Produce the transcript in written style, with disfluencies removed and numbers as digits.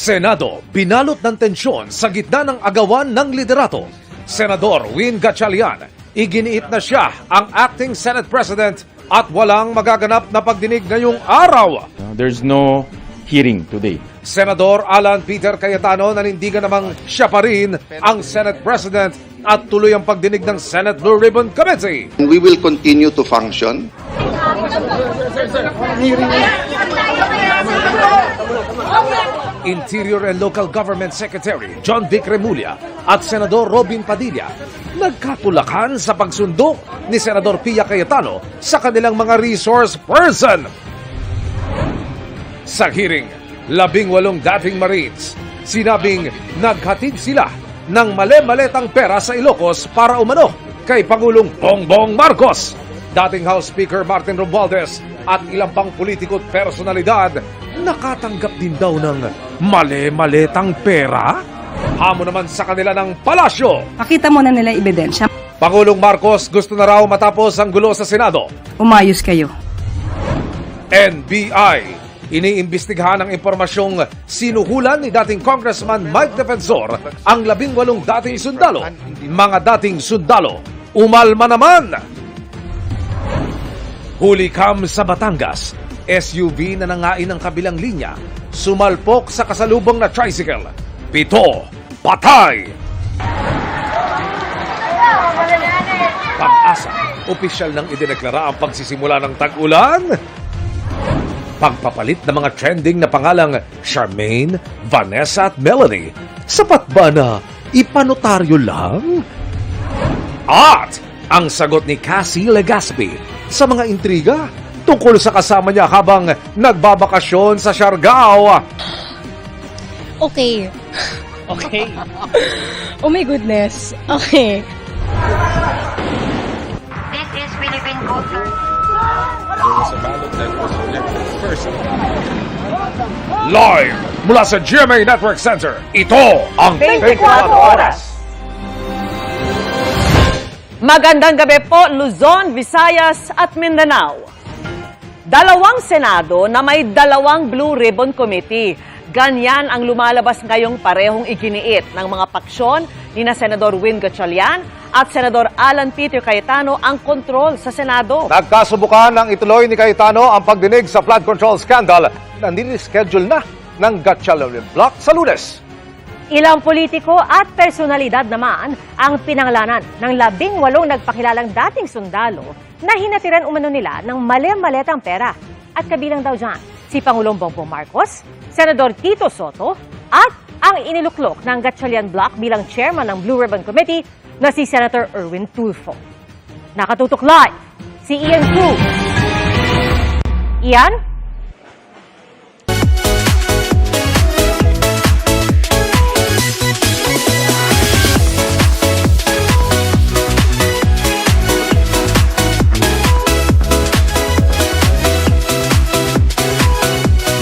Senado, binalot ng tensyon sa gitna ng agawan ng liderato. Senador Win Gatchalian, iginiit na siya ang acting Senate President at walang magaganap na pagdinig ngayong araw. There's no hearing today. Senador Alan Peter Cayetano nanindigan namang siya pa rin ang Senate President at tuloy ang pagdinig ng Senate Blue Ribbon Committee. We will continue to function. Interior and Local Government Secretary John Vic Remulla at Senador Robin Padilla nagkatulakan sa pagsundo ni Senador Pia Cayetano sa kanilang mga resource person. Sa hearing, 18 dating Marines sinabing naghatid sila ng male-maletang pera sa Ilocos para umano kay Pangulong Bongbong Marcos. Dating House Speaker Martin Romualdez at ilang pang politiko at personalidad nakatanggap din daw ng male-maletang pera. Hamon naman sa kanila ng palasyo. Pakita mo na nila ebidensya. Pangulong Marcos gusto na raw matapos ang gulo sa Senado. Umayos kayo. NBI, iniimbestigahan ang impormasyong sinuhulan ni dating Congressman Mike Defensor ang 18 dating sundalo. Mga dating sundalo, umalma naman. Hulikam sa Batangas, SUV na nangain ng kabilang linya, sumalpok sa kasalubong na tricycle. 7 patay. Pag-asa, opisyal nang idineklara ang pagsisimula ng tag-ulan. Pagpapalit ng mga trending na pangalang Charmaine, Vanessa at Melanie, sapat ba na ipanotaryo lang? At ang sagot ni Cassie Legaspi sa mga intriga tungkol sa kasama niya habang nagbabakasyon sa Siargao. Okay. Okay. Oh my goodness. Okay. This is Philippine culture. There was a ballot that was rejected first. Live mula sa GMA Network Center, ito ang 24 Oras. Magandang gabi po, Luzon, Visayas at Mindanao. Dalawang Senado na may dalawang Blue Ribbon Committee. Ganyan ang lumalabas ngayong parehong iginiit ng mga paksyon ni na Senador Win Gatchalian at Senador Alan Peter Cayetano ang kontrol sa Senado. Nagkasubukan ng ituloy ni Cayetano ang pagdinig sa flood control scandal na nire-schedule na ng Gatchalian Block sa Lunes. Ilang politiko at personalidad naman ang pinangalanan ng 18 nagpakilalang dating sundalo na hinatiran umano nila ng male-maletang pera. At kabilang daw dyan si Pangulong Bongbong Marcos, Senador Tito Soto at ang iniluklok ng Gatchalian Block bilang chairman ng Blue Ribbon Committee na si Senator Erwin Tulfo. Nakatutok live si Ian Cruz. Ian?